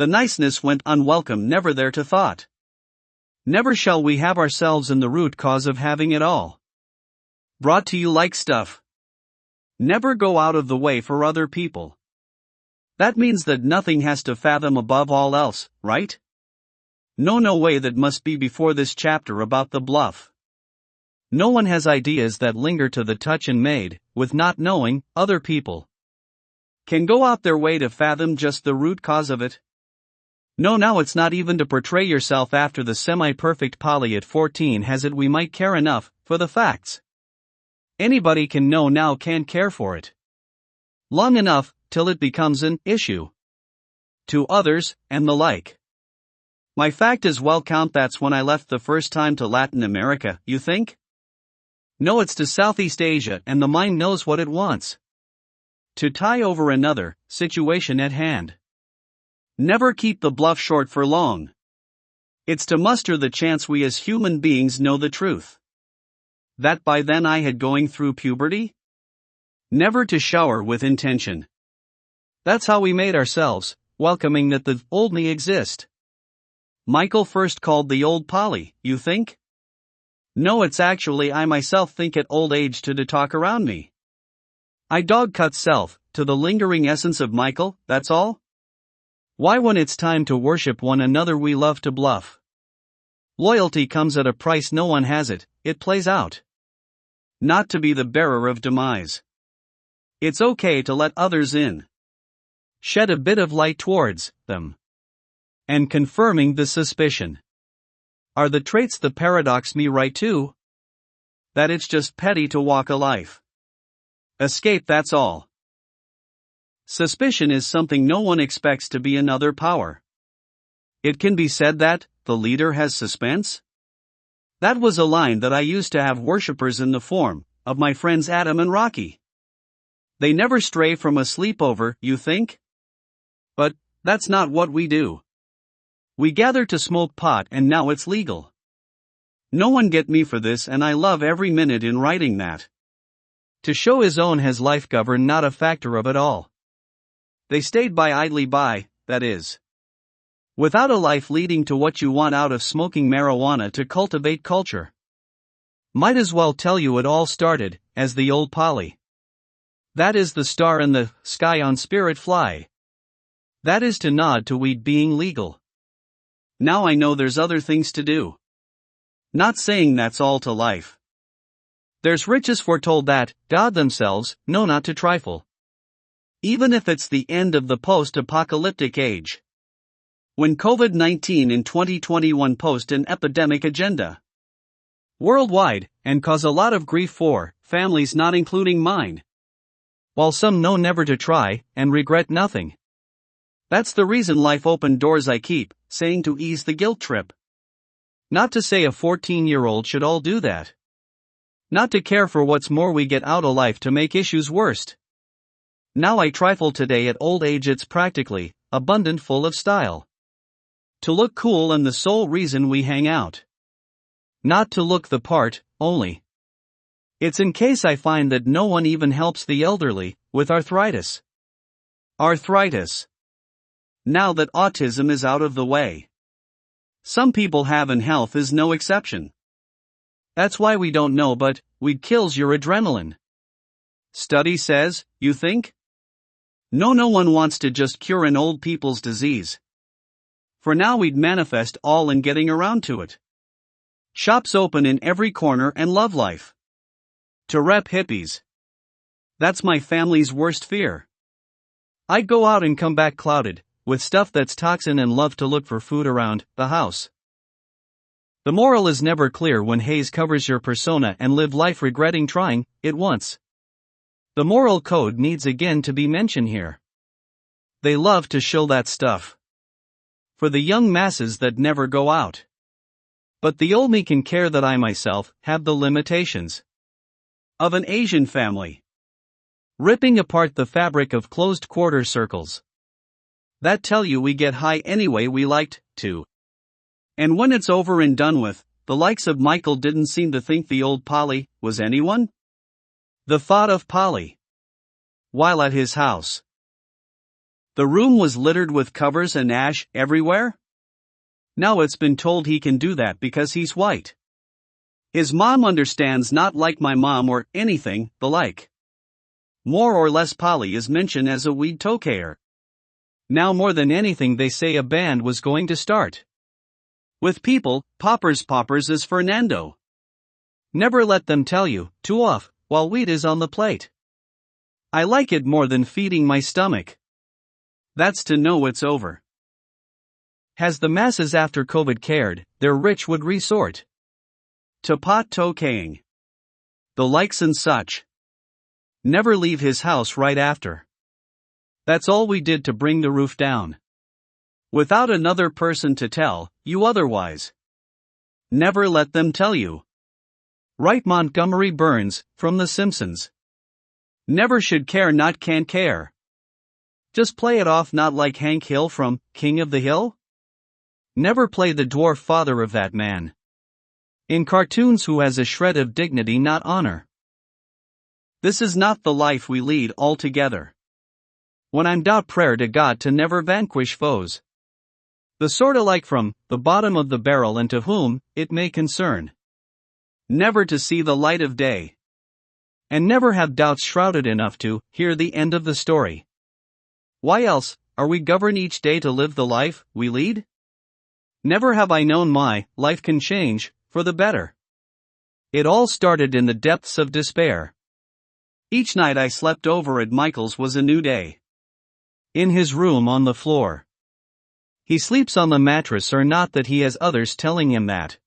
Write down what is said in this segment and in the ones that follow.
The niceness went unwelcome, never there to thought. Never shall we have ourselves in the root cause of having it all brought to you like stuff. Never go out of the way for other people. That means that nothing has to fathom above all else, right? No way, that must be before this chapter about the bluff. No one has ideas that linger to the touch and made, with not knowing, other people can go out their way to fathom just the root cause of it. No, now it's not even to portray yourself after the semi-perfect Polly at 14 has it. We might care enough for the facts. Anybody can know now, can't care for it long enough till it becomes an issue to others and the like. My fact is, well, count that's when I left the first time to Latin America, you think? No, it's to Southeast Asia, and the mind knows what it wants to tie over another situation at hand. Never keep the bluff short for long. It's to muster the chance we as human beings know the truth. That by then I had going through puberty? Never to shower with intention. That's how we made ourselves, welcoming that the old me exist. Michael first called the old Polly, you think? No, it's actually I myself think at old age to talk around me. I dog cut self, to the lingering essence of Michael, that's all. Why, when it's time to worship one another we love to bluff. Loyalty comes at a price, no one has it, it plays out. Not to be the bearer of demise. It's okay to let others in. Shed a bit of light towards them. And confirming the suspicion. Are the traits the paradox me right too? That it's just petty to walk a life. Escape, that's all. Suspicion is something no one expects to be another power. It can be said that the leader has suspense? That was a line that I used to have worshippers in the form of my friends Adam and Rocky. They never stray from a sleepover, you think? But that's not what we do. We gather to smoke pot, and now it's legal. No one get me for this, and I love every minute in writing that. To show his own has life govern, not a factor of it all. They stayed by idly by, that is. Without a life leading to what you want out of smoking marijuana to cultivate culture. Might as well tell you it all started, as the old Polly. That is the star in the sky on Spirit Fly. That is to nod to weed being legal. Now I know there's other things to do. Not saying that's all to life. There's riches foretold that, God themselves, know not to trifle. Even if it's the end of the post-apocalyptic age. When COVID-19 in 2021 post an epidemic agenda worldwide, and cause a lot of grief for families, not including mine. While some know never to try, and regret nothing. That's the reason life opened doors, I keep saying, to ease the guilt trip. Not to say a 14-year-old should all do that. Not to care for what's more we get out of life to make issues worst. Now I trifle today at old age, it's practically abundant, full of style. To look cool, and the sole reason we hang out. Not to look the part, only. It's in case I find that no one even helps the elderly with arthritis. Arthritis. Now that autism is out of the way. Some people have, and health is no exception. That's why we don't know, but weed kills your adrenaline. Study says, you think? No one wants to just cure an old people's disease. For now we'd manifest all in getting around to it. Shops open in every corner and love life. To rep hippies. That's my family's worst fear. I'd go out and come back clouded with stuff that's toxin, and love to look for food around the house. The moral is never clear when haze covers your persona, and live life regretting trying it once. The moral code needs again to be mentioned here. They love to shill that stuff. For the young masses that never go out. But the old me can care that I myself have the limitations of an Asian family. Ripping apart the fabric of closed quarter circles. That tell you we get high anyway we liked to. And when it's over and done with, the likes of Michael didn't seem to think the old Polly was anyone. The thought of Polly while at his house The room was littered with covers and ash everywhere. Now it's been told he can do that because he's white. His mom understands, not like my mom or anything the like. More or less Polly is mentioned as a weed tokayer. Now more than anything they say a band was going to start. With people, poppers is Fernando. Never let them tell you, too off, while wheat is on the plate. I like it more than feeding my stomach. That's to know it's over. Has the masses after COVID cared, their rich would resort to pot tokaying. The likes and such. Never leave his house right after. That's all we did to bring the roof down. Without another person to tell you otherwise. Never let them tell you. Right, Montgomery Burns, from The Simpsons. Never should care, not can't care. Just play it off, not like Hank Hill from King of the Hill? Never play the dwarf father of that man. In cartoons, who has a shred of dignity, not honor. This is not the life we lead altogether. When I'm doubt, prayer to God to never vanquish foes. The sorta like from the bottom of the barrel and to whom it may concern. Never to see the light of day. And never have doubts shrouded enough to hear the end of the story. Why else are we governed each day to live the life we lead? Never have I known my life can change for the better. It all started in the depths of despair. Each night I slept over at Michael's was a new day. In his room on the floor. He sleeps on the mattress, or not that he has others telling him that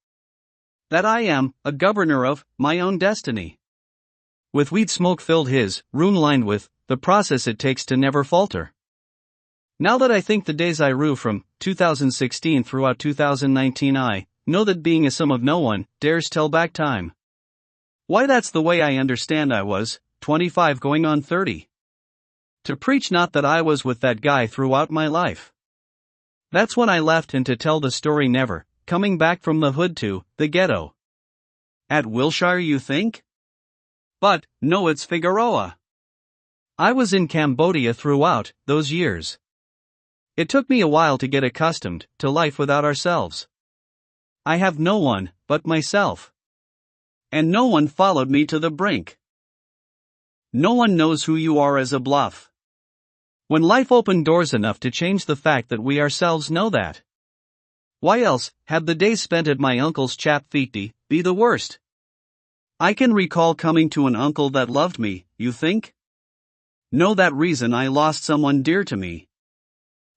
I am a governor of my own destiny. With weed smoke filled his room, lined with the process it takes to never falter. Now that I think the days I rue from 2016 throughout 2019, I know that being a sum of no one dares tell back time. Why, that's the way I understand I was, 25 going on 30. To preach not that I was with that guy throughout my life. That's when I left, and to tell the story never coming back from the hood to the ghetto. At Wilshire, you think? But no, it's Figueroa. I was in Cambodia throughout those years. It took me a while to get accustomed to life without ourselves. I have no one but myself. And no one followed me to the brink. No one knows who you are as a bluff. When life opened doors enough to change the fact that we ourselves know that. Why else had the days spent at my uncle's chap feety be the worst? I can recall coming to an uncle that loved me, you think? No, that reason I lost someone dear to me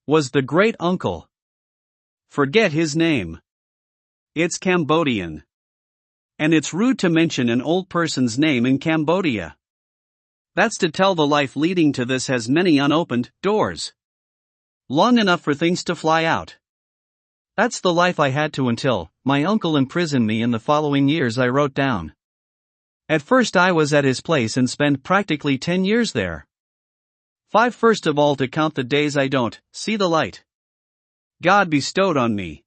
was the great uncle. Forget his name. It's Cambodian. And it's rude to mention an old person's name in Cambodia. That's to tell the life leading to this has many unopened doors. Long enough for things to fly out. That's the life I had to until my uncle imprisoned me in the following years I wrote down. At first I was at his place and spent practically 10 years there. 5 first of all, to count the days I don't see the light God bestowed on me.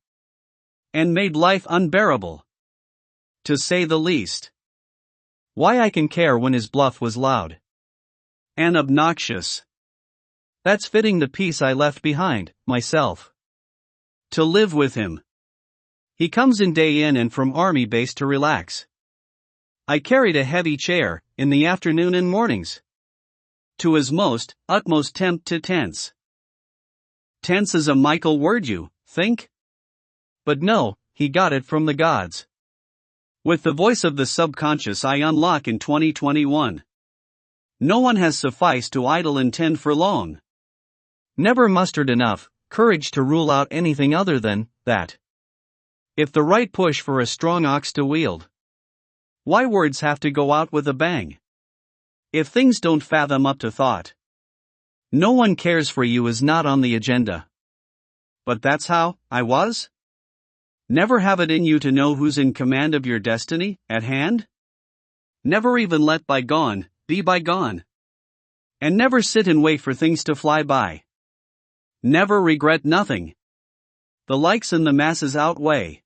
And made life unbearable, to say the least. Why, I can care when his bluff was loud and obnoxious. That's fitting the piece I left behind myself. To live with him. He comes in day in and from army base to relax. I carried a heavy chair in the afternoon and mornings. To his utmost tempt to tense. Tense is a Michael word, you think? But no, he got it from the gods. With the voice of the subconscious I unlock in 2021. No one has sufficed to idle intend for long. Never mustered enough courage to rule out anything other than that. If the right push for a strong ox to wield. Why, words have to go out with a bang. If things don't fathom up to thought. No one cares for you is not on the agenda. But that's how I was? Never have it in you to know who's in command of your destiny at hand? Never even let bygone be bygone. And never sit and wait for things to fly by. Never regret nothing. The likes and the masses outweigh